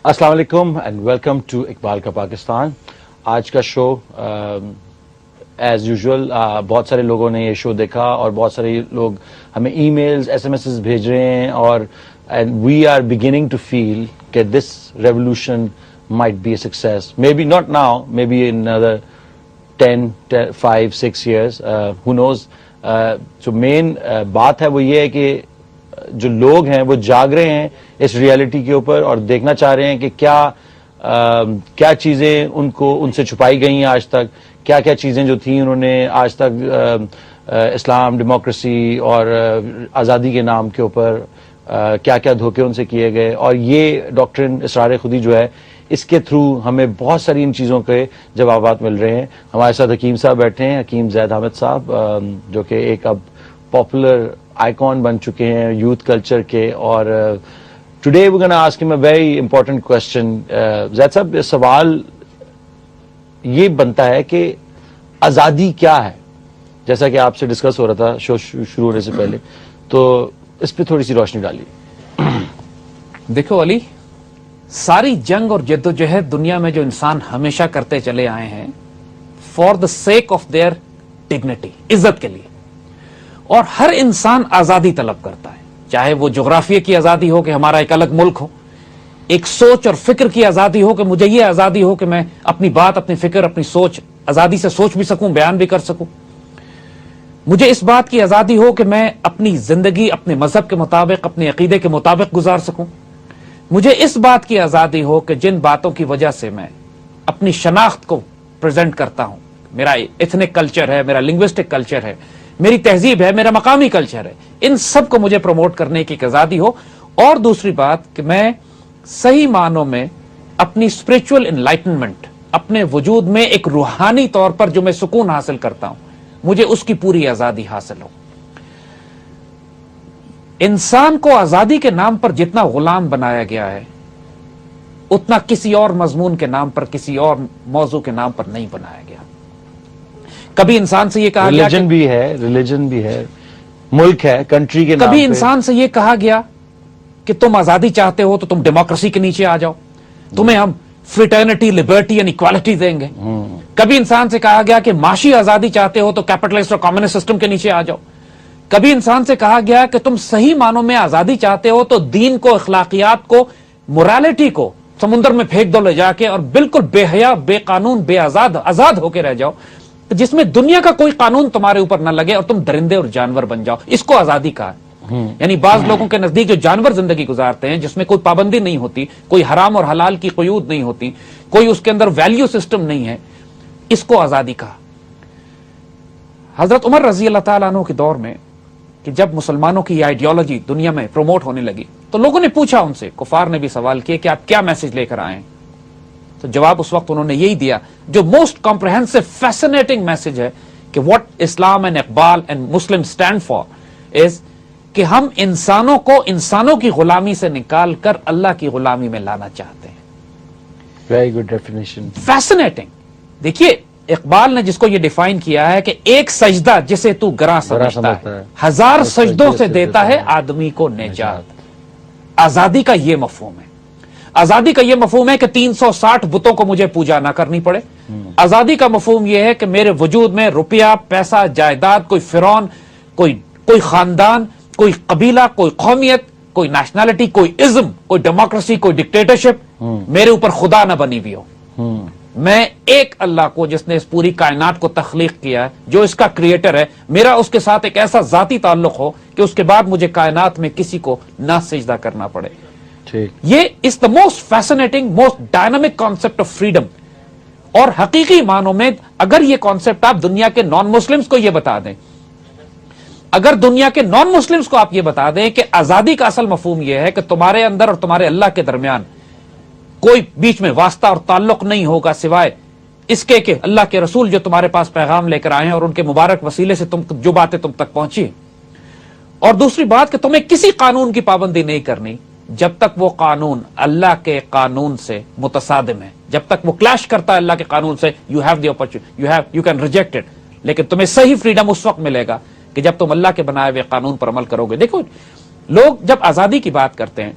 السلام علیکم and welcome to Iqbal کا پاکستان. آج کا شو ایز یوزول بہت سارے لوگوں نے یہ شو دیکھا اور بہت سارے لوگ ہمیں emails S M S بھیج رہے ہیں اور we are beginning to feel کہ this revolution might be a success, maybe not now, maybe in another 5-6 years, who knows. جو مین بات ہے وہ یہ ہے کہ جو لوگ ہیں وہ جاگ رہے ہیں اس ریالٹی کے اوپر اور دیکھنا چاہ رہے ہیں کہ کیا چیزیں ان سے چھپائی گئی ہیں آج تک, کیا چیزیں جو تھیں انہوں نے آج تک اسلام, ڈیموکریسی اور آزادی کے نام کے اوپر کیا دھوکے ان سے کیے گئے. اور یہ ڈاکٹرن اسرار خودی جو ہے اس کے تھرو ہمیں بہت ساری ان چیزوں کے جوابات مل رہے ہیں. ہمارے ساتھ حکیم صاحب بیٹھے ہیں, حکیم زید حامد صاحب, جو کہ ایک اب پاپولر آئیکن بن چکے ہیں یوتھ کلچر کے. اور ٹوڈے وی گونا آسک ہم اے ویری امپورٹنٹ کوسچن. زید صاحب, سوال یہ بنتا ہے کہ آزادی کیا ہے, جیسا کہ آپ سے ڈسکس ہو رہا تھا شو شروع ہونے سے پہلے, تو اس پہ تھوڑی سی روشنی ڈالیے. دیکھو علی, ساری جنگ اور جدوجہد دنیا میں جو انسان ہمیشہ کرتے چلے آئے ہیں for the sake of their dignity, عزت کے لیے, اور ہر انسان آزادی طلب کرتا ہے, چاہے وہ جغرافیہ کی آزادی ہو کہ ہمارا ایک الگ ملک ہو, ایک سوچ اور فکر کی آزادی ہو کہ مجھے یہ آزادی ہو کہ میں اپنی بات, اپنی فکر, اپنی سوچ آزادی سے سوچ بھی سکوں, بیان بھی کر سکوں. مجھے اس بات کی آزادی ہو کہ میں اپنی زندگی اپنے مذہب کے مطابق, اپنے عقیدے کے مطابق گزار سکوں. مجھے اس بات کی آزادی ہو کہ جن باتوں کی وجہ سے میں اپنی شناخت کو پریزنٹ کرتا ہوں, میرا ایتھنک کلچر ہے, میرا لنگوسٹک کلچر ہے, میری تہذیب ہے, میرا مقامی کلچر ہے, ان سب کو مجھے پروموٹ کرنے کی ایک آزادی ہو. اور دوسری بات کہ میں صحیح معنوں میں اپنی اسپرچل انلائٹنمنٹ, اپنے وجود میں ایک روحانی طور پر جو میں سکون حاصل کرتا ہوں, مجھے اس کی پوری آزادی حاصل ہو. انسان کو آزادی کے نام پر جتنا غلام بنایا گیا ہے اتنا کسی اور مضمون کے نام پر, کسی اور موضوع کے نام پر نہیں بنایا گیا. کبھی انسان سے یہ کہا گیا, ریلیجن بھی ہے, ملک ہے, کنٹری کے نام کبھی انسان سے یہ کہا گیا کہ تم آزادی چاہتے ہو تو تم ڈیموکریسی کے نیچے آ جاؤ, تمہیں ہم فریٹرنیٹی, لبرٹی اینڈ اکوالٹی دیں گے. کبھی انسان سے کہا گیا کہ معاشی آزادی چاہتے ہو تو کیپٹلسٹ اور کمیونسٹ سسٹم کے نیچے آ جاؤ. کبھی انسان سے کہا گیا کہ تم صحیح معنوں میں آزادی چاہتے ہو تو دین کو, اخلاقیات کو, مورالیٹی کو سمندر میں پھینک دو لے جا کے, اور بالکل بے حیا, بے قانون, بے آزاد ہو کے رہ جاؤ, جس میں دنیا کا کوئی قانون تمہارے اوپر نہ لگے اور تم درندے اور جانور بن جاؤ. اس کو آزادی کہا ہے. یعنی بعض لوگوں کے نزدیک جو جانور زندگی گزارتے ہیں, جس میں کوئی پابندی نہیں ہوتی, کوئی حرام اور حلال کی قیود نہیں ہوتی, کوئی اس کے اندر ویلیو سسٹم نہیں ہے, اس کو آزادی کہا. حضرت عمر رضی اللہ تعالیٰ عنہ کے دور میں کہ جب مسلمانوں کی یہ آئیڈیالوجی دنیا میں پروموٹ ہونے لگی تو لوگوں نے پوچھا ان سے, کفار نے بھی سوال کیا کہ آپ کیا میسج لے کر آئے ہیں. تو جواب اس وقت انہوں نے یہی دیا جو موسٹ کمپریہنسو فیسنیٹنگ میسج ہے کہ what Islam and Iqbal and Muslim stand for is کہ ہم انسانوں کو انسانوں کی غلامی سے نکال کر اللہ کی غلامی میں لانا چاہتے ہیں. Very good definition, fascinating. دیکھیے اقبال نے جس کو یہ ڈیفائن کیا ہے کہ ایک سجدہ جسے تو گراں سمجھتا ہے, 1000 سجدوں سے دیتا ہے آدمی کو نجات. آزادی کا یہ مفہوم ہے. آزادی کا یہ مفہوم ہے کہ 360 بتوں کو مجھے پوجا نہ کرنی پڑے. آزادی کا مفہوم یہ ہے کہ میرے وجود میں روپیہ, پیسہ, جائیداد, کوئی فرعون, کوئی خاندان, کوئی قبیلہ, کوئی قومیت, کوئی نیشنلٹی, کوئی ازم, کوئی ڈیموکریسی, کوئی ڈکٹیٹرشپ میرے اوپر خدا نہ بنی ہوئی ہو. میں ایک اللہ کو جس نے اس پوری کائنات کو تخلیق کیا ہے, جو اس کا کریٹر ہے, میرا اس کے ساتھ ایک ایسا ذاتی تعلق ہو کہ اس کے بعد مجھے کائنات میں کسی کو نہ سجدہ کرنا پڑے. یہ is the most fascinating, most dynamic concept of freedom. اور حقیقی معنوں میں اگر یہ کانسیپٹ آپ دنیا کے نان مسلمز کو یہ بتا دیں, اگر دنیا کے نان مسلمز کو آپ یہ بتا دیں کہ آزادی کا اصل مفہوم یہ ہے کہ تمہارے اندر اور تمہارے اللہ کے درمیان کوئی بیچ میں واسطہ اور تعلق نہیں ہوگا سوائے اس کے کہ اللہ کے رسول جو تمہارے پاس پیغام لے کر آئے ہیں اور ان کے مبارک وسیلے سے جو باتیں تم تک پہنچی, اور دوسری بات کہ تمہیں کسی قانون کی پابندی نہیں کرنی جب تک وہ قانون اللہ کے قانون سے متصادم ہے, جب تک وہ کلیش کرتا ہے اللہ کے قانون سے. You have the opportunity, you can reject it, لیکن تمہیں صحیح فریڈم اس وقت ملے گا کہ جب تم اللہ کے بنائے ہوئے قانون پر عمل کرو گے. دیکھو لوگ جب آزادی کی بات کرتے ہیں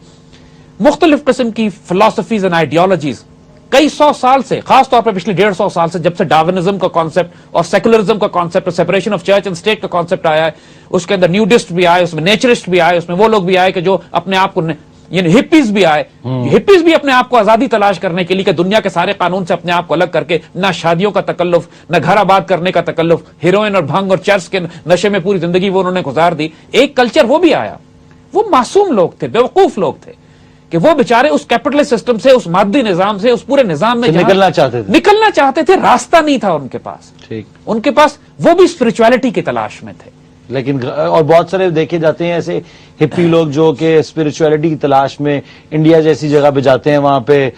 مختلف قسم کی فلسفیز اینڈ آئیڈیالوجیز کئی سو سال سے, خاص طور پر پچھلے 150 سال سے, جب سے ڈارونزم کا کانسیپٹ اور سیکولرزم کا کانسیپٹ اور separation of church and state کا کانسیپٹ آیا ہے, اس کے اندر نیوڈسٹ بھی آئے, اس میں نیچرسٹ بھی آئے, اس میں وہ لوگ بھی آئے کہ جو اپنے آپ کو, یعنی ہپیز بھی آئے, ہپیز بھی اپنے آپ کو آزادی تلاش کرنے کے لیے کہ دنیا کے سارے قانون سے اپنے آپ کو الگ کر کے, نہ شادیوں کا تکلف, نہ گھر آباد کرنے کا تکلف, ہیروئن اور بھنگ اور چرس کے نشے میں پوری زندگی وہ انہوں نے گزار دی. ایک کلچر وہ بھی آیا, وہ معصوم لوگ تھے, بیوقوف لوگ تھے کہ وہ بیچارے اس کیپٹلسٹ سسٹم سے, اس مادی نظام سے, اس پورے نظام میں نکلنا چاہتے تھے, راستہ نہیں تھا ان کے پاس. ان کے پاس وہ بھی اسپرچولیٹی کی تلاش میں تھے. لیکن اور بہت سارے دیکھے جاتے ہیں ایسے ہپی لوگ جو کہ اسپرچولیٹی کی تلاش میں انڈیا جیسی جگہ پہ جاتے ہیں, وہاں پہ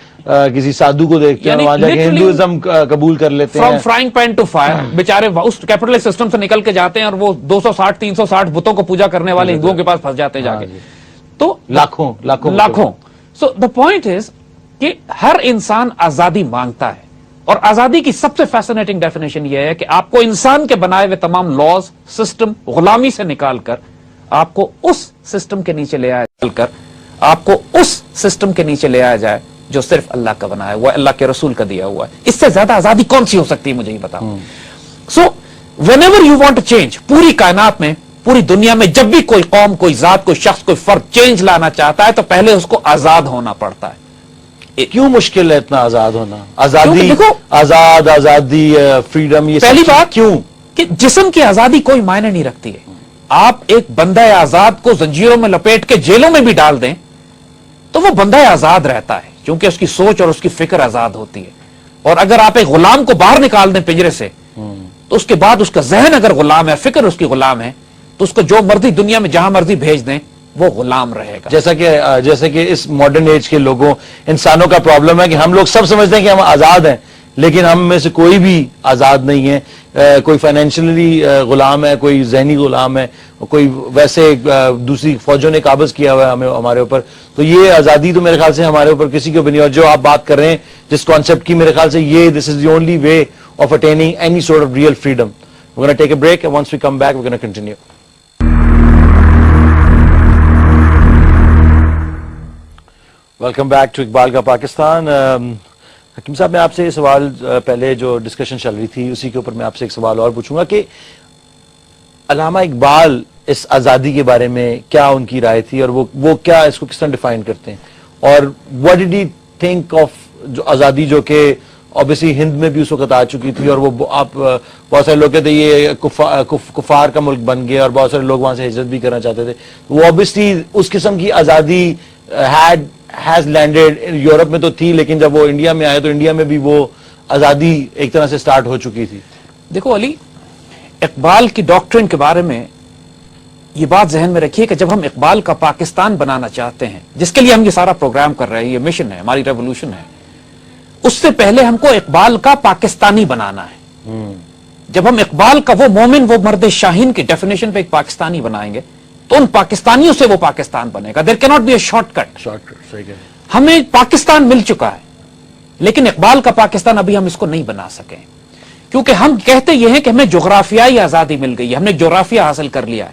کسی سادھو کو دیکھتے ہیں, وہاں جا کے ہندوازم قبول کر لیتے ہیں. From frying pan to fire, بیچارے اس کیپٹلسٹ سسٹم سے نکل کے جاتے ہیں اور وہ 260-360 بتوں کو پوجا کرنے والے ہندوؤں کے پاس پھنس جاتے ہیں جا کے. تو لاکھوں. سو دا پوائنٹ از کہ ہر انسان آزادی مانگتا ہے, اور آزادی کی سب سے فیسنیٹنگ ڈیفینیشن یہ ہے کہ آپ کو انسان کے بنائے ہوئے تمام لاز, سسٹم, غلامی سے نکال کر آپ کو اس سسٹم کے نیچے لے آیا جائے جو صرف اللہ کا بنایا ہوا ہے, اللہ کے رسول کا دیا ہوا ہے. اس سے زیادہ آزادی کون سی ہو سکتی ہے, مجھے یہ بتاؤ. So whenever you want to change, پوری کائنات میں, پوری دنیا میں جب بھی کوئی قوم, کوئی ذات, کوئی شخص, کوئی فرد چینج لانا چاہتا ہے تو پہلے اس کو آزاد ہونا پڑتا ہے. کیوں مشکل ہے اتنا آزاد ہونا؟ آزادی فریڈم, یہ پہلی بات کیوں کہ جسم کی آزادی کوئی معنی نہیں رکھتی ہے. آپ ایک بندہ آزاد کو زنجیروں میں لپیٹ کے جیلوں میں بھی ڈال دیں تو وہ بندہ آزاد رہتا ہے, کیونکہ اس کی سوچ اور اس کی فکر آزاد ہوتی ہے. اور اگر آپ ایک غلام کو باہر نکال دیں پنجرے سے, تو اس کے بعد اس کا ذہن اگر غلام ہے, فکر اس کی غلام ہے, تو اس کو جو مرضی دنیا میں جہاں مرضی بھیج دیں وہ غلام رہے گا. جیسا کہ اس ماڈرن ایج کے لوگوں, انسانوں کا پرابلم ہے کہ ہم لوگ سب سمجھتے ہیں کہ ہم آزاد ہیں, لیکن ہم میں سے کوئی بھی آزاد نہیں ہے. کوئی فائنینشلی غلام ہے, کوئی ذہنی غلام ہے, کوئی ویسے دوسری فوجوں نے قابض کیا ہوا ہے ہمارے اوپر. تو یہ آزادی تو میرے خیال سے ہمارے اوپر کسی کے اوپر نہیں. اور جو آپ بات کر رہے ہیں جس کانسیپٹ کی, میرے خیال سے یہ this is the only way of attaining any sort of real freedom. We gonna take a break, and once we come back we gonna continue. Welcome back to Iqbal کا پاکستان. حکیم صاحب, میں آپ سے یہ سوال, پہلے جو ڈسکشن چل رہی تھی اسی کے اوپر میں آپ سے ایک سوال اور پوچھوں گا کہ علامہ اقبال اس آزادی کے بارے میں کیا ان کی رائے تھی, اور وہ کیا اس کو کس طرح ڈیفائن کرتے ہیں, اور what did he think of جو آزادی جو کہ obviously ہند میں بھی اس وقت آ چکی تھی, اور وہ آپ بہت سارے لوگ کہتے ہیں یہ کفار کا ملک بن گیا, اور بہت سارے لوگ وہاں سے ہجرت بھی کرنا چاہتے تھے. وہ obviously اس قسم کی آزادی ہیز لینڈیڈ, یورپ میں تو تھی, لیکن جب وہ انڈیا میں آئے تو انڈیا میں بھی وہ آزادی ایک طرح سے سٹارٹ ہو چکی تھی. دیکھو علی, اقبال کی ڈاکٹرن کے بارے میں یہ بات ذہن میں رکھیے کہ جب ہم اقبال کا پاکستان بنانا چاہتے ہیں, جس کے لیے ہم یہ سارا پروگرام کر رہے ہیں, یہ مشن ہے, ہماری ریولوشن ہے, اس سے پہلے ہم کو اقبال کا پاکستانی بنانا ہے. جب ہم اقبال کا وہ مومن, وہ مرد شاہین کی ڈیفینیشن پہ ایک پاکستانی بنائیں گے تو ان پاکستانیوں سے وہ پاکستان بنے گا. There can't be a shortcut. ہمیں پاکستان مل چکا ہے, لیکن اقبال کا پاکستان ابھی ہم اس کو نہیں بنا سکے, کیونکہ ہم کہتے یہ ہیں کہ ہمیں جغرافیائی آزادی مل گئی ہے, ہم نے جغرافیہ حاصل کر لیا ہے.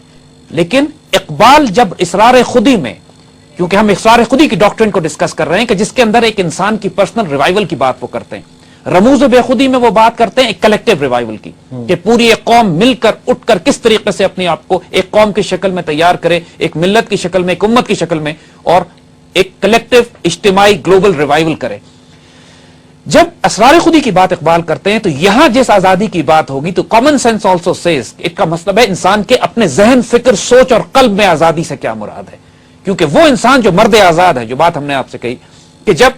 لیکن اقبال جب اسرار خودی میں, کیونکہ ہم اسرار خودی کی ڈاکٹرن کو ڈسکس کر رہے ہیں کہ جس کے اندر ایک انسان کی پرسنل ریوائول کی بات وہ کرتے ہیں, رموز بے خودی میں وہ بات کرتے ہیں ایک کلیکٹیو ریوائول کی, کہ پوری ایک قوم مل کر اٹھ کر کس طریقے سے اپنے آپ کو ایک قوم کی شکل میں تیار کرے, ایک ملت کی شکل میں, ایک امت کی شکل میں, اور ایک کلیکٹیو اجتماعی گلوبل ریوائول کرے. جب اسرار خودی کی بات اقبال کرتے ہیں تو یہاں جس آزادی کی بات ہوگی تو کامن سینس آلسو سیز, اس کا مطلب ہے انسان کے اپنے ذہن, فکر, سوچ اور قلب میں آزادی سے کیا مراد ہے. کیونکہ وہ انسان جو مرد آزاد ہے, جو بات ہم نے آپ سے کہی کہ جب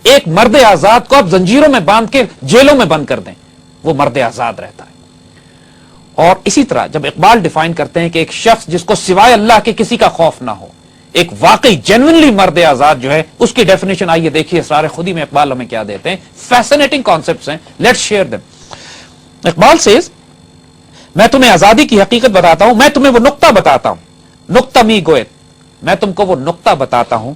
ایک مرد آزاد کو آپ زنجیروں میں باندھ کے جیلوں میں بند کر دیں, وہ مرد آزاد رہتا ہے. اور اسی طرح جب اقبال ڈیفائن کرتے ہیں کہ ایک شخص جس کو سوائے اللہ کے کسی کا خوف نہ ہو, ایک واقعی جینوئنلی مرد آزاد جو ہے, اس کی ڈیفینیشن آئیے دیکھیے اسرار خودی میں اقبال ہمیں کیا دیتے ہیں. فیسنیٹنگ کانسیپٹس ہیں, let's share them. Iqbal says, میں تمہیں آزادی کی حقیقت بتاتا ہوں, میں تمہیں وہ نقطہ بتاتا ہوں, نقطہ می گوئت, میں تم کو وہ نقطہ بتاتا ہوں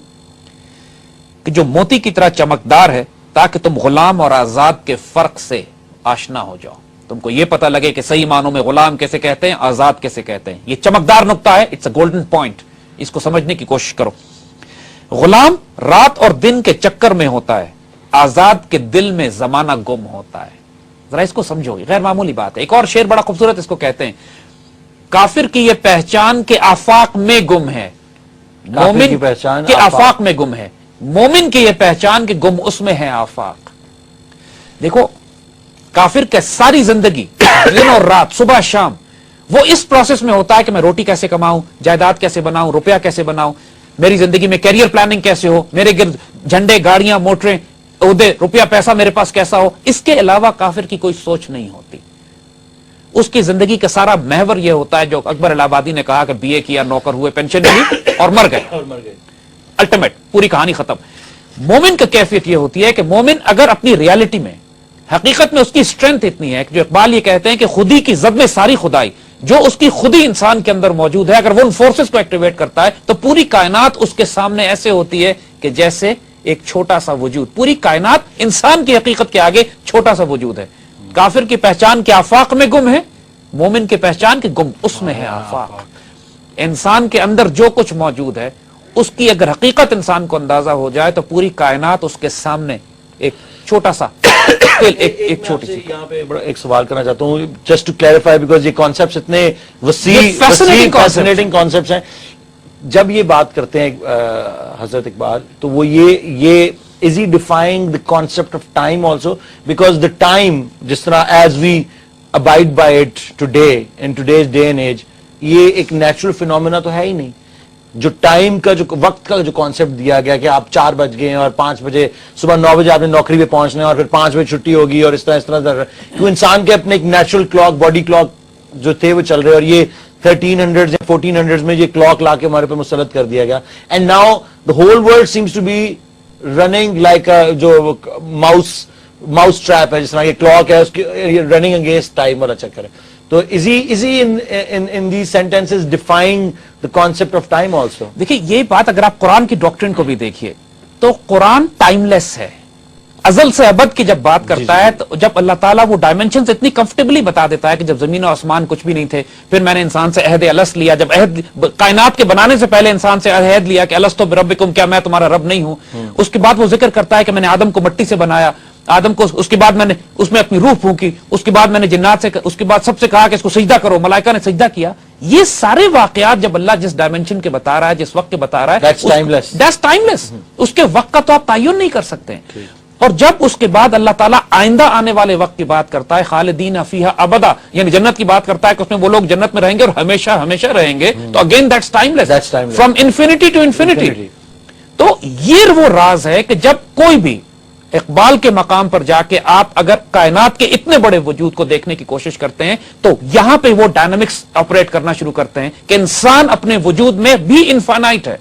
کہ جو موتی کی طرح چمکدار ہے, تاکہ تم غلام اور آزاد کے فرق سے آشنا ہو جاؤ, تم کو یہ پتہ لگے کہ صحیح معنوں میں غلام کیسے کہتے ہیں, آزاد کیسے کہتے ہیں. یہ چمکدار نقطہ ہے, اٹس اے گولڈن پوائنٹ, اس کو سمجھنے کی کوشش کرو. غلام رات اور دن کے چکر میں ہوتا ہے، آزاد کے دل میں زمانہ گم ہوتا ہے. ذرا اس کو سمجھو، غیر معمولی بات ہے. ایک اور شعر بڑا خوبصورت اس کو کہتے ہیں، کافر کی یہ پہچان کے آفاق میں گم ہے، مومن کے آفاق میں گم ہے، مومن کی یہ پہچان کے گم اس میں ہے آفاق. دیکھو کافر کے ساری زندگی دن اور رات صبح شام وہ اس پروسیس میں ہوتا ہے کہ میں روٹی کیسے کماؤں، جائیداد کیسے بناؤں، روپیہ کیسے بناؤں، میری زندگی میں کیریئر پلاننگ کیسے ہو، میرے گرد جھنڈے گاڑیاں موٹریں عہدے روپیہ پیسہ میرے پاس کیسا ہو. اس کے علاوہ کافر کی کوئی سوچ نہیں ہوتی. اس کی زندگی کا سارا محور یہ ہوتا ہے جو اکبر الہ آبادی نے کہا کہ بی اے کیا، نوکر ہوئے، پینشن ملی اور مر گئے، الٹیمیٹ پوری کہانی ختم. مومن کا کیفیت یہ ہوتی ہے کہ مومن اگر اپنی ریالٹی میں حقیقت میں اس کی اسٹرینتھ اتنی ہے کہ جو اقبال یہ کہتے ہیں کہ خودی کی زد میں ساری خدائی، جو اس کی خودی انسان کے اندر موجود ہے، اگر وہ ان فورسز کو ایکٹیویٹ کرتا ہے تو پوری کائنات اس کے سامنے ایسے ہوتی ہے کہ جیسے ایک چھوٹا سا وجود. پوری کائنات انسان کی حقیقت کے آگے چھوٹا سا وجود ہے. کافر کی پہچان کے آفاق میں گم ہے، مومن کی پہچان کے گم اس میں ہے آفاق. انسان کے اندر جو کچھ موجود ہے اس کی اگر حقیقت انسان کو اندازہ ہو جائے تو پوری کائنات اس کے سامنے ایک چھوٹا سا ایک چھوٹی سی. یہاں پہ ایک سوال کرنا چاہتا ہوں جسٹ ٹو کلیریفائی بیکاز یہ کانسیپٹس اتنے وسیع فیسنیٹنگ کانسیپٹس ہیں. جب یہ بات کرتے ہیں حضرت اقبال تو وہ یہ is he defying the concept of time also, because the time جس طرح as we abide by it today in today's day and age یہ ایک نیچرل فینومینا تو ہے ہی نہیں. جو ٹائم کا جو وقت کا جو کانسیپٹ دیا گیا کہ آپ 4 بج گئے اور 5 بجے صبح 9 بجے آپ نے نوکری پہ پہنچنا ہے اور پھر 5 بجے چھٹی ہوگی اور اس طرح تو انسان کے اپنے ایک نیچرل کلاک باڈی کلاک جو تھے وہ چل رہے اور یہ 1300 یا 1400 میں یہ کلاک لا کے ہمارے پہ مسلط کر دیا گیا. And now the whole world seems to be running like جو ماؤس ٹریپ ہے، جس طرح یہ کلاک ہے اس کی رننگ اگینسٹ ٹائم والا چکر ہے. تو is he in these sentences defying the concept of time also? دیکھیے یہ بات اگر آپ قرآن کی ڈاکٹرن کو بھی دیکھیے تو قرآن ٹائم لیس ہے. ازل سے ابد کی جب بات کرتا ہے تو جب اللہ تعالیٰ وہ ڈائمنشنز اتنی کمفرٹیبلی بتا دیتا ہے کہ جب زمین و آسمان کچھ بھی نہیں تھے، پھر میں نے انسان سے عہد الست لیا، جب عہد کائنات کے بنانے سے پہلے انسان سے عہد لیا کہ الستو بربکم، کیا میں تمہارا رب نہیں ہوں. اس کے بعد وہ ذکر کرتا ہے کہ میں نے آدم کو مٹی سے بنایا، آدم کو اس کے بعد میں نے اس میں اپنی روح پھونکی، اس کے بعد میں نے جنات سے، اس کے بعد سب سے کہا کہ اس کو سجدہ کرو، ملائکہ نے سجدہ کیا. یہ سارے واقعات جب اللہ جس ڈائمنشن کے بتا رہا ہے، جس وقت کے بتا رہا ہے، that's timeless. اس کے وقت کا تو آپ تعین نہیں کر سکتے. اور جب اس کے بعد اللہ تعالیٰ آئندہ آنے والے وقت کی بات کرتا ہے، خالدین فیہا ابدا، یعنی جنت کی بات کرتا ہے کہ اس میں وہ لوگ جنت میں رہیں گے اور ہمیشہ ہمیشہ رہیں گے، تو again that's timeless, from infinity to infinity. تو یہ وہ راز ہے کہ جب کوئی بھی اقبال کے مقام پر جا کے آپ اگر کائنات کے اتنے بڑے وجود کو دیکھنے کی کوشش کرتے ہیں تو یہاں پہ وہ ڈائنامکس آپریٹ کرنا شروع کرتے ہیں کہ انسان اپنے وجود میں بھی انفائنائٹ ہے.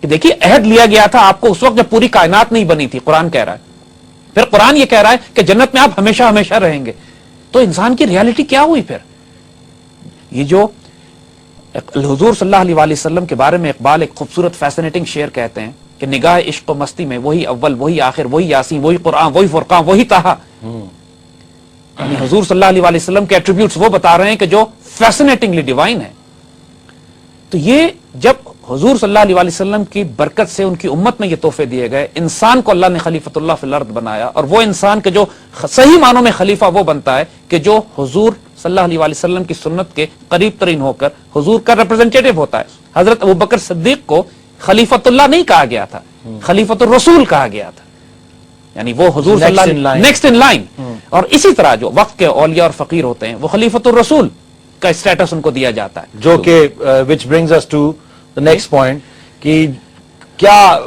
کہ دیکھیے عہد لیا گیا تھا آپ کو اس وقت جب پوری کائنات نہیں بنی تھی، قرآن کہہ رہا ہے، پھر قرآن یہ کہہ رہا ہے کہ جنت میں آپ ہمیشہ ہمیشہ رہیں گے. تو انسان کی ریالٹی کیا ہوئی پھر؟ یہ جو حضور صلی اللہ علیہ وسلم کے بارے میں اقبال ایک خوبصورت فیسنیٹنگ شعر کہتے ہیں کہ نگاہ عشق و مستی میں وہی اول وہی آخر وہی یاسین وہی قرآن وہی فرقان وہی طہا. یعنی حضور صلی اللہ علیہ وسلم کے ایٹریبیوٹس وہ بتا رہے ہیں کہ جو فیسنیٹنگلی ڈیوائن ہے. تو یہ جب حضور صلی اللہ علیہ وسلم کی برکت سے ان کی امت میں یہ تحفے دیے گئے، انسان کو اللہ نے خلیفۃ اللہ فی الارض بنایا، اور وہ انسان کے جو صحیح معنوں میں خلیفہ وہ بنتا ہے کہ جو حضور صلی اللہ علیہ وسلم کی سنت کے قریب ترین ہو کر حضور کا ریپرزینٹیٹو ہوتا ہے. حضرت ابوبکر صدیق کو خلیفۃ اللہ نہیں کہا گیا تھا، خلیفۃ الرسول کہا گیا تھا، یعنی وہ حضور صلی اللہ علیہ وسلم نیکسٹ ان لائن. اور اسی طرح جو وقت کے اولیاء اور فقیر ہوتے ہیں وہ خلیفۃ الرسول کا اسٹیٹس ان کو دیا جاتا ہے. جو کہ which brings us to the next point کہ کیا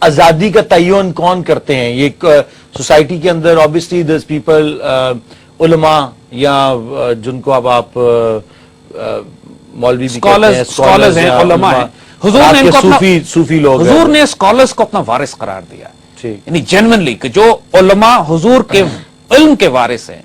آزادی کا تعین کون کرتے ہیں؟ یہ سوسائٹی کے اندر obviously there's people علماء یا جن کو اب آپ مولوی بھی کہتے ہیں، اسکالرز ہیں، علماء ہیں. حضور نے ان کو صوفی لوگ، حضور نے اسکالرز کو اپنا وارث قرار دیا، یعنی جنرلی کہ جو علماء حضور کے علم کے وارث ہیں،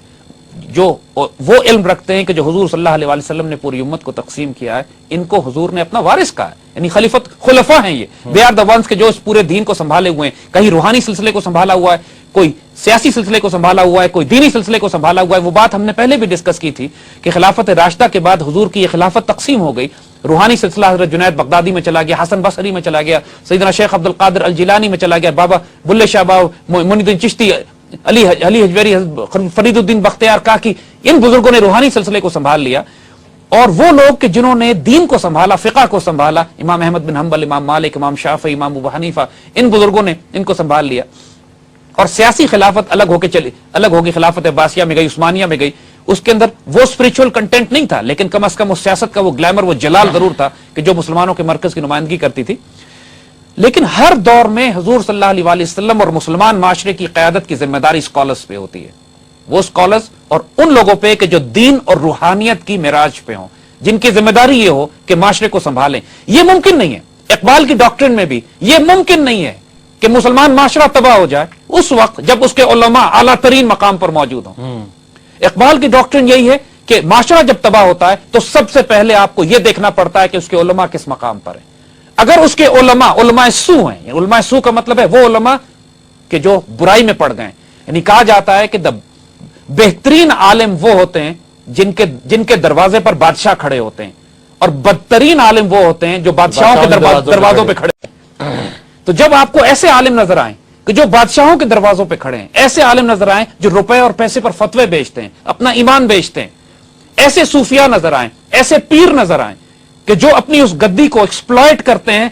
جو وہ علم رکھتے ہیں کہ جو حضور صلی اللہ علیہ وسلم نے پوری امت کو تقسیم کیا ہے، ان کو حضور نے اپنا وارث کہا ہے. یعنی خلفاء ہیں یہ، they are the ones کہ جو اس پورے دین کو سنبھالے ہوئے ہیں. کہیں روحانی سلسلے کو سنبھالا ہوا ہے، کوئی سیاسی سلسلے کو سنبھالا ہوا ہے، کوئی دینی سلسلے کو سنبھالا ہوا ہے. وہ بات ہم نے پہلے بھی ڈسکس کی تھی کہ خلافت راشدہ کے بعد حضور کی یہ خلافت تقسیم ہو گئی. روحانی سلسلہ حضرت جنید بغدادی میں چلا گیا, حسن بصری میں چلا گیا, سیدنا شیخ عبد القادر الجیلانی میں چلا گیا, بابا بلے شاہ بابا معین الدین چشتی, علی حجویری, فرید الدین بختیار کاکی, ان بزرگوں نے روحانی سلسلے کو سنبھال لیا. اور وہ لوگ کہ جنہوں نے دین کو سنبھالا, فقہ کو سنبھالا, امام احمد بن حنبل, امام مالک, امام شافعی, امام ابو حنیفہ, ان بزرگوں نے ان کو سنبھال لیا. اور سیاسی خلافت الگ ہو کے چلی, الگ ہوگی, خلافت عباسیہ میں گئی, عثمانیہ میں گئی. اس کے اندر وہ اسپرچل کنٹینٹ نہیں تھا, لیکن کم از کم اس سیاست کا وہ گلیمر, وہ جلال ضرور تھا کہ جو مسلمانوں کے مرکز کی نمائندگی کرتی تھی. لیکن ہر دور میں حضور صلی اللہ علیہ وسلم اور مسلمان معاشرے کی قیادت کی ذمہ داری اسکالرز پہ ہوتی ہے. وہ اسکالرز اور ان لوگوں پہ کہ جو دین اور روحانیت کی معراج پہ ہوں, جن کی ذمہ داری یہ ہو کہ معاشرے کو سنبھالیں. یہ ممکن نہیں ہے, اقبال کی ڈاکٹرن میں بھی یہ ممکن نہیں ہے کہ مسلمان معاشرہ تباہ ہو جائے اس وقت جب اس کے علماء اعلیٰ ترین مقام پر موجود ہوں. اقبال کی ڈاکٹرن یہی ہے کہ معاشرہ جب تباہ ہوتا ہے تو سب سے پہلے آپ کو یہ دیکھنا پڑتا ہے کہ اس کے علماء کس مقام پر ہیں. اگر اس کے علماء سو ہیں, علماء سو کا مطلب ہے وہ علماء کہ جو برائی میں پڑ گئے, یعنی کہا جاتا ہے کہ بہترین عالم وہ ہوتے ہیں جن کے دروازے پر بادشاہ کھڑے ہوتے ہیں, اور بدترین عالم وہ ہوتے ہیں جو بادشاہوں کے دروازوں پہ کھڑے ہیں. تو جب آپ کو ایسے عالم نظر آئیں کہ جو بادشاہوں کے دروازوں پہ کھڑے ہیں, ایسے عالم نظر آئیں جو روپے اور پیسے پر فتوے بیچتے ہیں, اپنا ایمان بیچتے ہیں, ایسے صوفیاء نظر آئیں, ایسے پیر نظر آئیں کہ جو اپنی اس گدی کو ایکسپلائٹ کرتے ہیں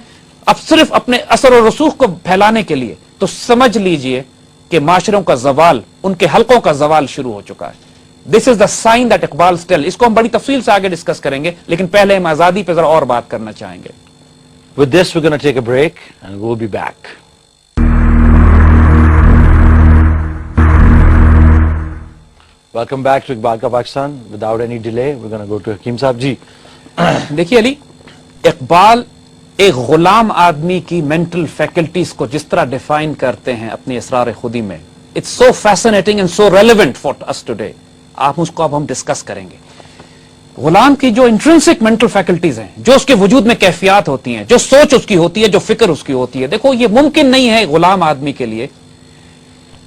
اب صرف اپنے اثر و رسوخ کو پھیلانے کے لیے, تو سمجھ لیجئے کہ معاشروں کا زوال, ان کے حلقوں کا زوال شروع ہو چکا ہے. دس از دا سائن دیٹ اقبال اسٹل. اس کو ہم بڑی تفصیل سے آگے ڈسکس کریں گے, لیکن پہلے ہم آزادی پہ ذرا اور بات کرنا چاہیں گے. With this we're going to take a break and we'll be back. Welcome back to Iqbal Ka Pakistan. Without any delay we're going to go to Hakeem Saab ji. دیکھیے علی, اقبال ایک غلام آدمی کی مینٹل فیکلٹیز کو جس طرح define کرتے ہیں اپنی اسرار خودی میں, it's so fascinating and so relevant for us today. آپ اس کو اب ہم ڈسکس کریں گے. غلام کی جو انٹرنسک مینٹل فیکلٹیز ہیں, جو اس کے وجود میں کیفیات ہوتی ہیں, جو سوچ اس کی ہوتی ہے, جو فکر اس کی ہوتی ہے, دیکھو یہ ممکن نہیں ہے غلام آدمی کے لیے,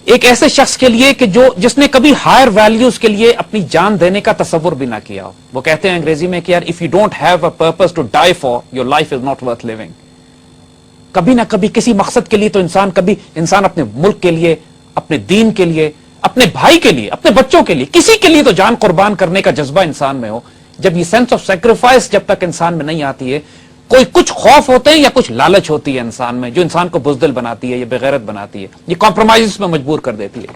ایک ایسے شخص کے لیے کہ جس نے کبھی ہائر ویلیوز کے لیے اپنی جان دینے کا تصور بھی نہ کیا ہو. وہ کہتے ہیں انگریزی میں کہ یار if you don't have a purpose to die for, your life is not worth living. کبھی نہ کبھی کسی مقصد کے لیے تو انسان اپنے ملک کے لیے, اپنے دین کے لیے, اپنے بھائی کے لیے, اپنے بچوں کے لیے, کسی کے لیے تو جان قربان کرنے کا جذبہ انسان میں ہو. جب یہ سینس آف سیکریفائس جب تک انسان میں نہیں آتی ہے, کوئی کچھ خوف ہوتے ہیں یا کچھ لالچ ہوتی ہے انسان میں جو انسان کو بزدل بناتی ہے یا بغیرت بناتی ہے, یہ کمپرومائز میں مجبور کر دیتی ہے.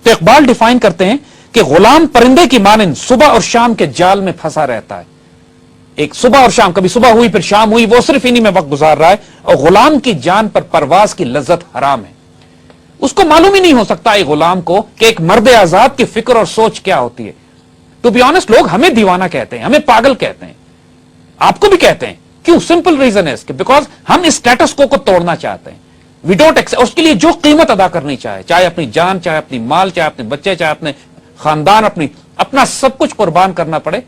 تو اقبال ڈیفائن کرتے ہیں کہ غلام پرندے کی مانند صبح اور شام کے جال میں پھنسا رہتا ہے. ایک صبح اور شام, کبھی صبح ہوئی پھر شام ہوئی, وہ صرف انہی میں وقت گزار رہا ہے, اور غلام کی جان پر پرواز کی لذت حرام ہے. اس کو معلوم ہی نہیں ہو سکتا ایک غلام کو کہ ایک مرد آزاد کی فکر اور سوچ کیا ہوتی ہے. ٹو بی آنےسٹ لوگ ہمیں دیوانہ کہتے ہیں, ہمیں پاگل کہتے ہیں, آپ کو بھی کہتے ہیں. کیوں؟ سمپل ریزن ہے کہ بیکاز ہم اس اسٹیٹس کو توڑنا چاہتے ہیں. وی ڈونٹ ایکسپٹ, اس کے لیے جو قیمت ادا کرنی چاہے اپنی جان, چاہے اپنی مال, چاہے اپنے بچے, چاہے اپنے خاندان, اپنا سب کچھ قربان کرنا پڑے,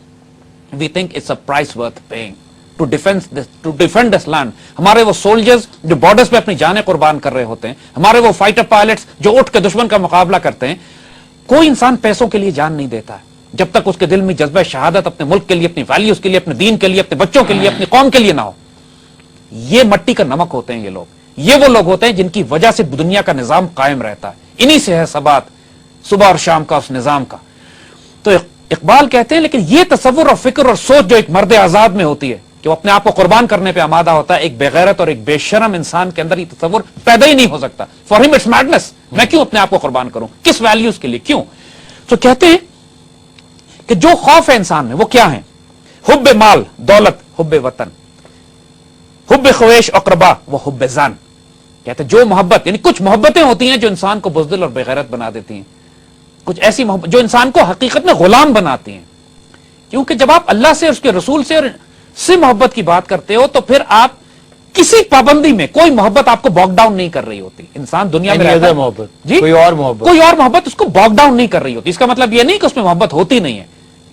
we think it's a price worth paying to defend this land. ہمارے وہ سولجرز جو بارڈرز پہ اپنی جانیں قربان کر رہے ہوتے ہیں, ہمارے وہ فائٹر پائلٹس جو اٹھ کے دشمن کا مقابلہ کرتے ہیں. کوئی انسان پیسوں کے لیے جان نہیں دیتا ہے جب تک اس کے دل میں جذبہ شہادت اپنے ملک کے لیے, اپنی ویلیوز کے لیے, اپنے دین کے لیے, اپنے بچوں کے لیے, اپنی قوم کے لیے نہ ہو. یہ مٹی کا نمک ہوتے ہیں یہ لوگ. یہ وہ لوگ ہوتے ہیں جن کی وجہ سے دنیا کا نظام قائم رہتا ہے. انہی سے ہے ثبات صبح اور شام کا اس نظام کا. تو اقبال کہتے ہیں لیکن یہ تصور اور فکر اور سوچ جو ایک مرد آزاد میں ہوتی ہے کہ وہ اپنے آپ کو قربان کرنے پہ آمادہ ہوتا ہے, ایک بغیرت اور ایک بے شرم انسان کے اندر یہ تصور پیدا ہی نہیں ہو سکتا. فار ہم اٹس میڈنس. میں کیوں اپنے آپ کو قربان کروں, کس ویلیوز کے لیے, کیوں؟ تو کہتے ہیں کہ جو خوف ہے انسان میں وہ کیا ہے؟ حب مال, دولت, حب وطن, حب خویش اقربا و حب زن. کہتے ہیں جو محبت, یعنی کچھ محبتیں ہوتی ہیں جو انسان کو بزدل اور بغیرت بنا دیتی ہیں. کچھ ایسی محبت جو انسان کو حقیقت میں غلام بناتی ہیں. کیونکہ جب آپ اللہ سے, اس کے رسول سے محبت کی بات کرتے ہو تو پھر آپ کسی پابندی میں, کوئی محبت آپ کو باک ڈاؤن نہیں کر رہی ہوتی. انسان دنیا میں رہتا ہے, محبت جی کوئی اور محبت اس کو باک ڈاؤن نہیں کر رہی ہوتی. اس کا مطلب یہ نہیں کہ اس میں محبت ہوتی نہیں ہے,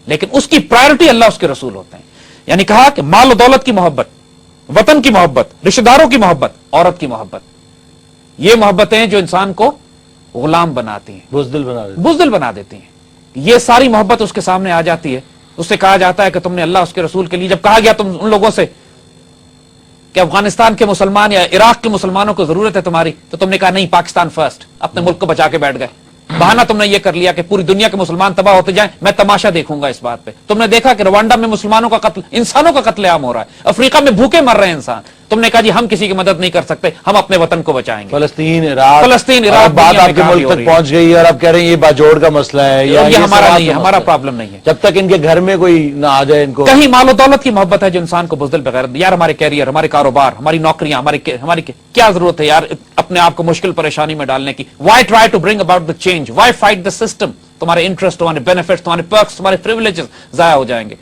لیکن اس کی پرائرٹی اللہ, اس کے رسول ہوتے ہیں. یعنی کہا کہ مال و دولت کی محبت, وطن کی محبت, رشتہ داروں کی محبت, عورت کی محبت, یہ محبتیں جو انسان کو غلام بناتی ہیں, بزدل بنا دیتی ہیں. یہ ساری محبت اس کے سامنے آ جاتی ہے, اس سے کہا جاتا ہے کہ تم نے اللہ اس کے رسول کے لیے، جب کہا گیا تم ان لوگوں سے کہ افغانستان کے مسلمان یا عراق کے مسلمانوں کو ضرورت ہے تمہاری، تو تم نے کہا نہیں، پاکستان فرسٹ، اپنے ملک کو بچا کے بیٹھ گئے. بہانہ تم نے یہ کر لیا کہ پوری دنیا کے مسلمان تباہ ہوتے جائیں، میں تماشا دیکھوں گا اس بات پہ. تم نے دیکھا کہ روانڈا میں مسلمانوں کا قتل، انسانوں کا قتل عام ہو رہا ہے، افریقہ میں بھوکے مر رہے ہیں انسان. تم نے کہا جی ہم کسی کی مدد نہیں کر سکتے، ہم اپنے وطن کو بچائیں گے. فلسطین عراق بات آپ کے ملک تک پہنچ گئی اور اب کہہ رہے ہیں یہ باجوڑ کا مسئلہ ہے، یہ ہمارا نہیں ہے، ہمارا پرابلم نہیں ہے. جب تک ان کے گھر میں کوئی نہ آ جائے، ان کو کہیں مال و دولت کی محبت ہے جو انسان کو بزدل بغیر، یار ہمارے کیریئر، ہمارے کاروبار، ہماری نوکریاں، ہماری کیا ضرورت ہے یار اپنے آپ کو مشکل پریشانی میں ڈالنے کی. Why try to bring about the change, why fight the system. تمہارے انٹرسٹ، تمہارے بینیفٹس، تمہارے پرکس، تمہارے پریویلیجز ضائع ہو جائیں گے.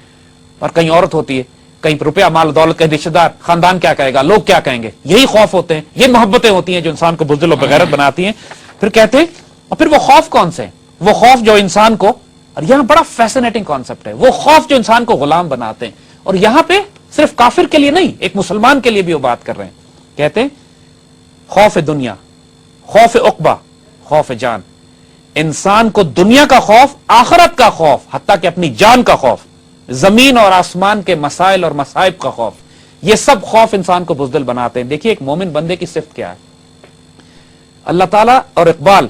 اور کہیں عورت ہوتی ہے، کہیں روپیہ مال دولت، کہیں رشتہ دار، خاندان کیا کہے گا، لوگ کیا کہیں گے. یہی خوف ہوتے ہیں، یہ محبتیں ہوتی ہیں جو انسان کو بزدل و بغیرت بناتی ہیں. پھر کہتے ہیں، اور پھر وہ خوف کون سے ہیں؟ وہ خوف جو انسان کو، اور یہاں بڑا فیسنیٹنگ کانسیپٹ ہے، وہ خوف جو انسان کو غلام بناتے ہیں. اور یہاں پہ صرف کافر کے لیے نہیں، ایک مسلمان کے لیے بھی وہ بات کر رہے ہیں. کہتے ہیں خوف دنیا، خوف عقبہ، خوف جان. انسان کو دنیا کا خوف، آخرت کا خوف، حتیٰ کہ اپنی جان کا خوف، زمین اور آسمان کے مسائل اور مصائب کا خوف، یہ سب خوف انسان کو بزدل بناتے ہیں. دیکھیے ایک مومن بندے کی صفت کیا ہے. اللہ تعالیٰ اور اقبال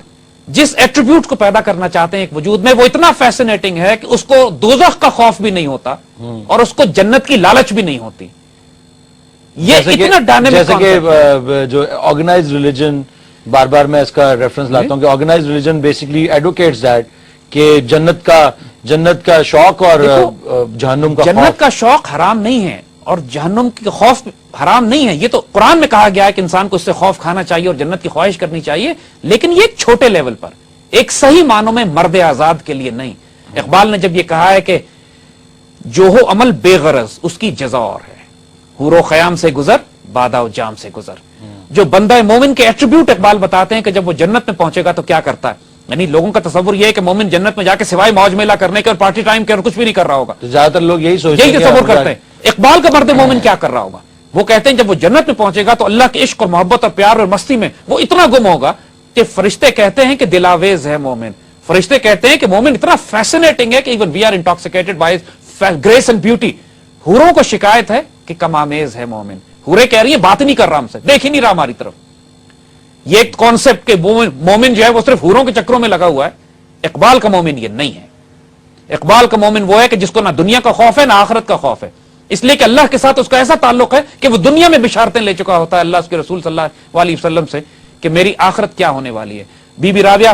جس ایٹریبیوٹ کو پیدا کرنا چاہتے ہیں ایک وجود میں، وہ اتنا فیسنیٹنگ ہے کہ اس کو دوزخ کا خوف بھی نہیں ہوتا اور اس کو جنت کی لالچ بھی نہیں ہوتی. یہ اتنا ڈائنامک، جیسے کہ جو آرگنائزڈ ریلیجن، بار بار میں اس کا ریفرنس لاتا ہوں کہ organised religion basically advocates that کہ جنت کا شوق اور جہنم کا خوف. جنت کا شوق حرام نہیں ہے اور جہنم کا خوف حرام نہیں ہے. یہ تو قرآن میں کہا گیا ہے کہ انسان کو اس سے خوف کھانا چاہیے اور جنت کی خواہش کرنی چاہیے، لیکن یہ ایک چھوٹے لیول پر، ایک صحیح معنوں میں مرد آزاد کے لیے نہیں. اقبال نے جب یہ کہا ہے کہ جو ہو عمل بے غرض اس کی جزا اور ہے، حور و خیام سے گزر بادہ و جام سے گزر. جو بندہ مومن کے ایٹریبیوٹ اقبال بتاتے ہیں کہ جب وہ جنت میں پہنچے گا تو کیا کرتا ہے. یعنی لوگوں کا تصور یہ ہے کہ مومن جنت میں جا کے سوائے موج میلہ کرنے کے اور پارٹی ٹائم کے اور کچھ بھی نہیں کر رہا ہوگا. زیادہ تر لوگ یہی تصور کرتے ہیں. اقبال کا مرد مومن کیا کر رہا ہوگا؟ وہ کہتے ہیں جب وہ جنت میں پہنچے گا تو اللہ کے عشق اور محبت اور پیار اور مستی میں وہ اتنا گم ہوگا کہ فرشتے کہتے ہیں کہ دلاویز ہے مومن. فرشتے کہتے ہیں کہ مومن اتنا فیسنیٹنگ ہے کہ even we are intoxicated by grace and beauty. حوروں کو شکایت ہے کہ کم آمیز ہے مومن. حوریں کہہ رہی ہیں بات نہیں کر رہا ہم سے، دیکھ ہی نہیں رہا ہماری طرف. یہ ایک کانسیپٹ کہ مومن جو ہے وہ صرف حوروں کے چکروں میں لگا ہوا ہے. اقبال کا مومن یہ نہیں ہے. اقبال کا مومن وہ ہے کہ جس کو نہ دنیا کا خوف ہے نہ آخرت کا خوف ہے، اس لیے کہ اللہ کے ساتھ اس کا ایسا تعلق ہے کہ وہ دنیا میں بشارتیں لے چکا ہوتا ہے اللہ اس کے رسول صلی اللہ علیہ وسلم سے کہ میری آخرت کیا ہونے والی ہے. بی بی رابعہ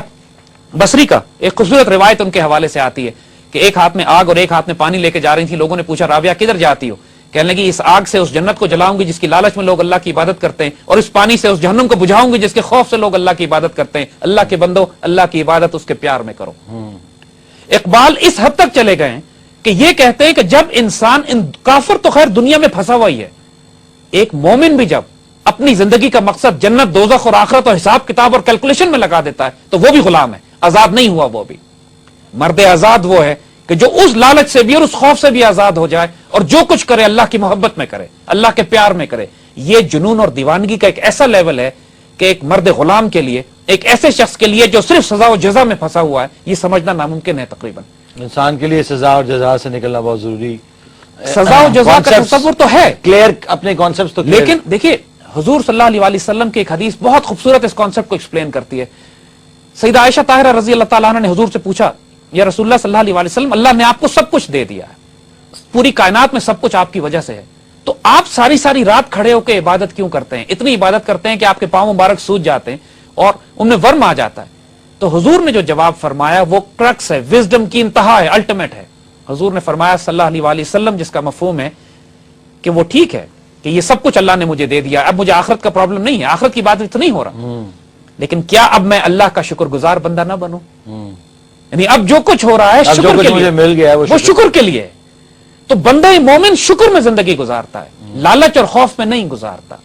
بصری کا ایک خوبصورت روایت ان کے حوالے سے آتی ہے کہ ایک ہاتھ میں آگ اور ایک ہاتھ میں پانی لے کے جا رہی تھی. لوگوں نے پوچھا رابعہ کدھر جاتی ہو؟ کہنے لگی اس آگ سے اس جنت کو جلاؤں گی جس کی لالچ میں لوگ اللہ کی عبادت کرتے ہیں، اور اس پانی سے اس جہنم کو بجھاؤں گی جس کے خوف سے لوگ اللہ کی عبادت کرتے ہیں. اللہ کے بندو، اللہ کی عبادت اس کے پیار میں کرو. اقبال اس حد تک چلے گئے کہ یہ کہتے ہیں کہ جب انسان، کافر تو خیر دنیا میں پھنسا ہوا ہی ہے، ایک مومن بھی جب اپنی زندگی کا مقصد جنت، دوزخ اور آخرت اور حساب کتاب اور کیلکولیشن میں لگا دیتا ہے تو وہ بھی غلام ہے، آزاد نہیں ہوا. وہ بھی مرد آزاد وہ ہے کہ جو اس لالچ سے بھی اور اس خوف سے بھی آزاد ہو جائے اور جو کچھ کرے اللہ کی محبت میں کرے، اللہ کے پیار میں کرے. یہ جنون اور دیوانگی کا ایک ایسا لیول ہے کہ ایک مرد غلام کے لیے، ایک ایسے شخص کے لیے جو صرف سزا و جزا میں پھنسا ہوا ہے، یہ سمجھنا ناممکن ہے. تقریباً انسان کے لیے سزا اور جزا سے نکلنا بہت ضروری. سزا و جزا کا تصور تو ہے، کلیئر اپنے کانسیپٹس تو، لیکن دیکھیے حضور صلی اللہ علیہ وسلم کی ایک حدیث بہت خوبصورت اس کانسیپٹ کو ایکسپلین کرتی ہے. سیدہ عائشہ طاہرہ رضی اللہ تعالیٰ عنہ نے حضور سے پوچھا یا رسول اللہ صلی اللہ علیہ وسلم، اللہ نے آپ کو سب کچھ دے دیا ہے، پوری کائنات میں سب کچھ آپ کی وجہ سے ہے، تو آپ ساری ساری رات کھڑے ہو کے عبادت کیوں کرتے ہیں؟ اتنی عبادت کرتے ہیں کہ آپ کے پاؤں مبارک سوج جاتے ہیں اور ان میں ورم آ جاتا ہے. تو حضور نے جو جواب فرمایا وہ کرکس ہے، وزڈم کی انتہا ہے، الٹیمیٹ ہے. حضور نے فرمایا صلی اللہ علیہ وسلم، جس کا مفہوم ہے کہ وہ ٹھیک ہے کہ یہ سب کچھ اللہ نے مجھے دے دیا، اب مجھے آخرت کا پرابلم نہیں ہے، آخرت کی بات تو نہیں ہو رہا، لیکن کیا اب میں اللہ کا شکر گزار بندہ نہ بنوں؟ یعنی اب جو کچھ ہو رہا ہے شکر کے لیے مل گیا وہ شکر کے لیے. تو بندہ مومن شکر میں زندگی گزارتا ہے، لالچ اور خوف میں نہیں گزارتا.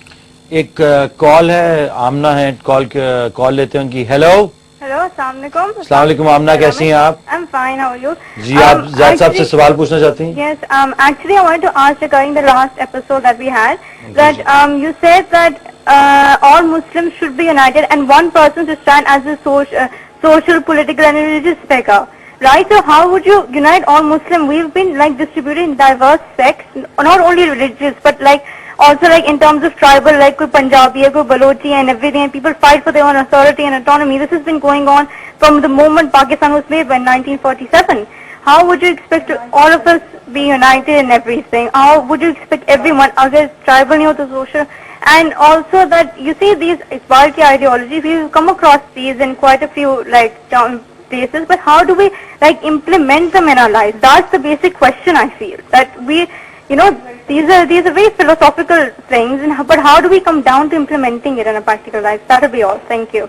ایک کال ہے، آمنہ ہے، کال لیتے ہیں ان کی. ہیلو السلام علیکم. السلام علیکم آمنہ، کیسی ہیں آپ؟ I'm fine, how are you? جی آپ زیاد صاحب سے سوال پوچھنا چاہتی ہیں؟ Yes, actually I wanted to ask regarding the last episode that we had, that you said that all Muslims should be united and one person to stand as a social, political and religious figure. right? So how would you unite all Muslim? We've been like distributed in diverse sects, not only religious, but like also like in terms of tribal, like koi Punjabi hai, koi Balochi and everything, and people fight for their own authority and autonomy. This has been going on from the moment Pakistan was made by 1947. How would you expect all of us be united in everything? How would you expect everyone, agar tribal nahi ho to social? And also that you see these Iqbal ki ideology, we've come across these in quite a few like places, but how do we like implement them in our lives? That's the basic question I feel. That we, you know, these are very philosophical things, but how do we come down to implementing it in a practical life? That will be all. Thank you.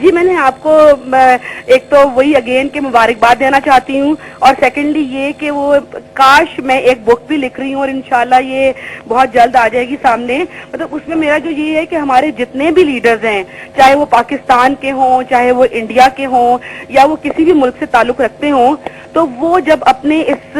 جی میں نے آپ کو ایک تو وہی again کہ مبارکباد دینا چاہتی ہوں، اور سیکنڈلی یہ کہ وہ کاش میں ایک بک بھی لکھ رہی ہوں اور انشاءاللہ یہ بہت جلد آ جائے گی سامنے. مطلب اس میں میرا جو یہ ہے کہ ہمارے جتنے بھی لیڈرز ہیں، چاہے وہ پاکستان کے ہوں، چاہے وہ انڈیا کے ہوں، یا وہ کسی بھی ملک سے تعلق رکھتے ہوں، تو وہ جب اپنے اس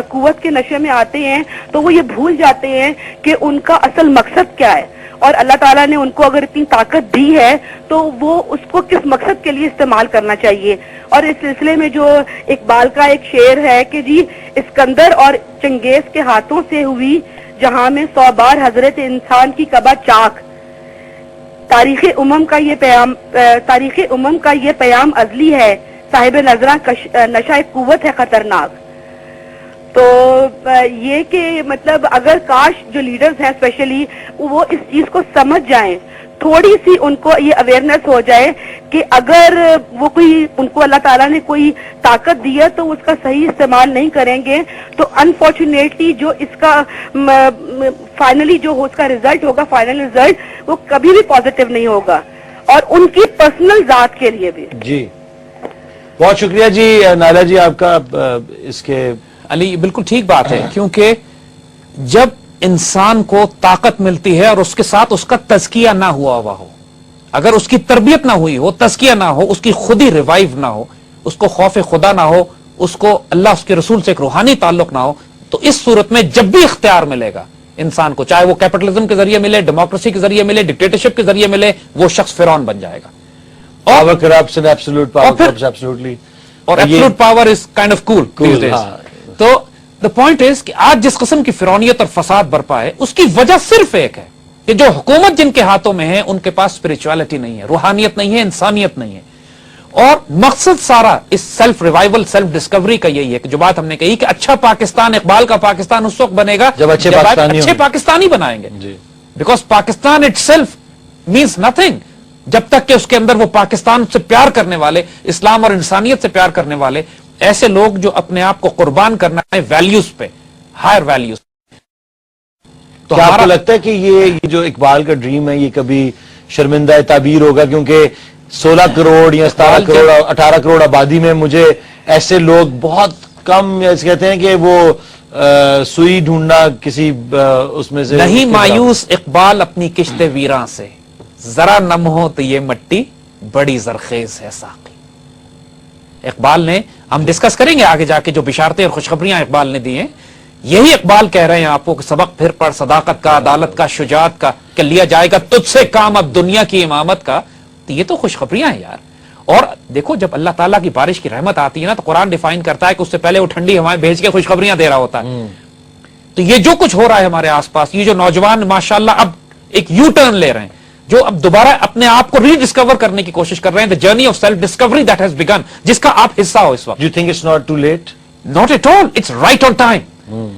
قوت کے نشے میں آتے ہیں تو وہ یہ بھول جاتے ہیں کہ ان کا اصل مقصد کیا ہے، اور اللہ تعالیٰ نے ان کو اگر اتنی طاقت دی ہے تو وہ اس کو کس مقصد کے لیے استعمال کرنا چاہیے. اور اس سلسلے میں جو اقبال کا ایک شعر ہے کہ جی اسکندر اور چنگیز کے ہاتھوں سے ہوئی جہاں میں 100 بار حضرت انسان کی کبا چاک، تاریخ امم کا یہ پیام ازلی ہے، صاحب نظراں نشہ قوت ہے خطرناک. تو یہ کہ مطلب اگر کاش جو لیڈرز ہیں اسپیشلی وہ اس چیز کو سمجھ جائیں، تھوڑی سی ان کو یہ اویئرنیس ہو جائے کہ اگر وہ کوئی ان کو اللہ تعالیٰ نے کوئی طاقت دی ہے تو اس کا صحیح استعمال نہیں کریں گے تو انفارچونیٹلی جو اس کا فائنلی جو اس کا ریزلٹ ہوگا، فائنل ریزلٹ وہ کبھی بھی پازیٹیو نہیں ہوگا، اور ان کی پرسنل ذات کے لیے بھی. جی بہت شکریہ جی نائلہ جی آپ کا اس کے. علی بالکل ٹھیک بات ہے، کیونکہ جب انسان کو طاقت ملتی ہے اور اس کے ساتھ اس کا تزکیہ نہ ہوا ہو، اگر اس کی تربیت نہ ہوئی ہو، تزکیہ نہ ہو، اس کی خود ہی ریوائیو نہ ہو، اس کو خوف خدا نہ ہو، اس کو اللہ اس کے رسول سے ایک روحانی تعلق نہ ہو، تو اس صورت میں جب بھی اختیار ملے گا انسان کو، چاہے وہ کیپٹلزم کے ذریعے ملے، ڈیموکریسی کے ذریعے ملے، ڈکٹیٹرشپ کے ذریعے ملے، وہ شخص فرعون بن جائے گا. Power corruption, absolute power, absolutely, اور absolute power is kind of cool. تو دا پوائنٹ از کہ آج جس قسم کی فرعونیت اور فساد برپا ہے اس کی وجہ صرف ایک ہے کہ جو حکومت جن کے ہاتھوں میں ہے ان کے پاس اسپرچولیٹی نہیں ہے، روحانیت نہیں ہے، انسانیت نہیں ہے. اور مقصد سارا اس سیلف ریوائول، سیلف ڈسکوری کا یہی ہے کہ جو بات ہم نے کہی کہ اچھا پاکستان، اقبال کا پاکستان اس وقت بنے گا جب اچھے پاکستانی بنائیں گے. Because Pakistan it self means nothing جب تک کہ اس کے اندر وہ پاکستان سے پیار کرنے والے، اسلام اور انسانیت سے پیار کرنے والے ایسے لوگ جو اپنے آپ کو قربان کرنا ہے ویلیوز پہ، ہائر ویلیوز. تو آپ کو لگتا ہے کہ یہ جو اقبال کا ڈریم ہے یہ کبھی شرمندہ تعبیر ہوگا؟ کیونکہ 16 کروڑ یا 17 کروڑ 18 کروڑ آبادی میں مجھے ایسے لوگ بہت کم کہتے ہیں کہ وہ سوئی ڈھونڈنا کسی اس میں سے نہیں. مایوس اقبال اپنی کشت ویراں سے، ذرا نم ہو تو یہ مٹی بڑی زرخیز ہے ساقی. اقبال نے، ہم ڈسکس کریں گے آگے جا کے جو بشارتیں اور خوشخبریاں اقبال نے دی ہیں، یہی اقبال کہہ رہے ہیں آپ کو کہ سبق پھر پڑھ صداقت کا، عدالت کا، شجاعت کا، کہ لیا جائے گا تجھ سے کام اب دنیا کی امامت کا. تو یہ تو خوشخبریاں ہیں یار. اور دیکھو جب اللہ تعالیٰ کی بارش کی رحمت آتی ہے نا تو قرآن ڈیفائن کرتا ہے کہ اس سے پہلے وہ ٹھنڈی ہوائیں بھیج کے خوشخبریاں دے رہا ہوتا ہے. تو یہ جو کچھ ہو رہا ہے ہمارے آس پاس، یہ جو نوجوان ماشاءاللہ اب ایک یو ٹرن لے رہے ہیں، جو اب دوبارہ اپنے آپ کو ری ڈسکور کرنے کی کوشش کر رہے ہیں، the journey of self discovery that has begun، جس کا آپ حصہ ہو اس وقت. Do you think it's not too late? Not at all, it's right on time.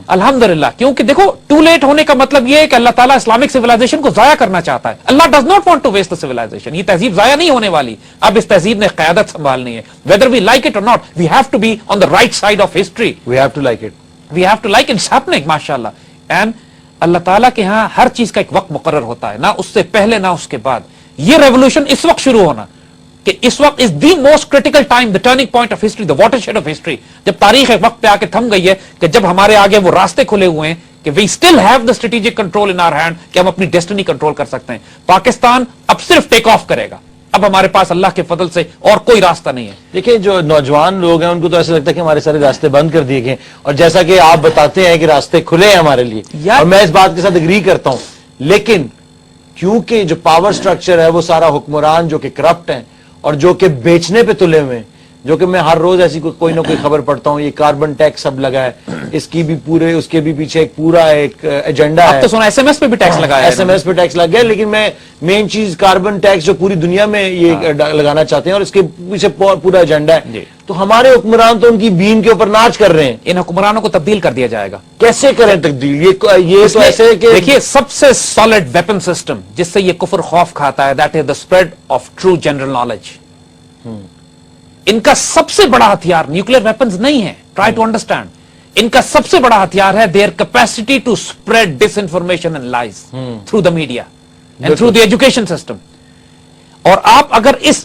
الحمدللہ. کیونکہ دیکھو ٹو لیٹ ہونے کا مطلب یہ ہے کہ اللہ تعالیٰ اسلامک سویلائزیشن کو ضائع کرنا چاہتا ہے. اللہ does not want to waste the civilization. یہ تہذیب ضائع نہیں ہونے والی. اب اس تہذیب نے قیادت سنبھالنی ہے. whether we like it or not, we have to be on the right side of history. We have to like it. We have to like it. It's happening, ماشاءاللہ. And اللہ تعالیٰ کے ہاں ہر چیز کا ایک وقت مقرر ہوتا ہے، نہ اس سے پہلے نہ اس کے بعد. یہ ریولوشن اس وقت شروع ہونا کہ اس وقت is the most critical time, the turning point of history, the watershed of history. جب تاریخ ایک وقت پہ آ کے تھم گئی ہے کہ جب ہمارے آگے وہ راستے کھلے ہوئے ہیں کہ we still have the strategic control in our hand, کہ ہم اپنی ڈیسٹنی کنٹرول کر سکتے ہیں. پاکستان اب صرف ٹیک آف کرے گا. اب ہمارے پاس اللہ کے فضل سے اور کوئی راستہ نہیں ہے. دیکھیں جو نوجوان لوگ ہیں ان کو تو ایسا لگتا ہے کہ ہمارے سارے راستے بند کر دیے گئے، اور جیسا کہ آپ بتاتے ہیں کہ راستے کھلے ہیں ہمارے لیے، اور میں اس بات کے ساتھ اگری کرتا ہوں. لیکن کیونکہ جو پاور سٹرکچر ہے وہ سارا حکمران جو کہ کرپٹ ہیں اور جو کہ بیچنے پہ تلے ہوئے ہیں، جو کہ میں ہر روز ایسی کوئی نہ کوئی خبر پڑھتا ہوں، یہ کاربن ٹیکس سب لگا ہے، اس کی بھی پورے، اس کے بھی پیچھے ایک پورا ایک ایجنڈا ہے. اب تو سنا ایس ایم ایس پہ بھی ٹیکس لگا ہے، ایس ایم ایس پہ ٹیکس لگ گیا. لیکن میں مین چیز کاربن ٹیکس جو پوری دنیا میں یہ لگانا چاہتے ہیں اور اس کے پیچھے پورا ایجنڈا ہے. تو ہمارے حکمران تو ان کی بین کے اوپر ناچ کر رہے ہیں. ان حکمرانوں کو تبدیل کر دیا جائے گا. کیسے کریں تبدیل؟ یہ تو ایسے کہ دیکھیے سب سے سالڈ ویپن سسٹم جس سے یہ کفر خوف کھاتا ہے، that is the spread of true general knowledge. ان کا سب سے بڑا ہتھیار نیوکلیر ویپنز نہیں ہے. Try to understand. ان کا سب سے بڑا ہتھیار ہے their capacity to spread disinformation and lies through the media and through the education system. اور آپ اگر اس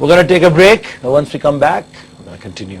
We're going to take a break. Once we come back, we're going to continue.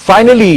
Finally,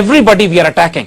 everybody we are attacking.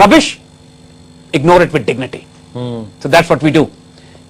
rubbish, ignore it with dignity. So that's what we do.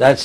That's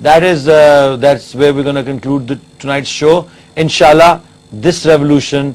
That's where we're going to conclude tonight's show. Inshallah, this revolution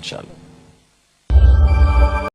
Inshallah.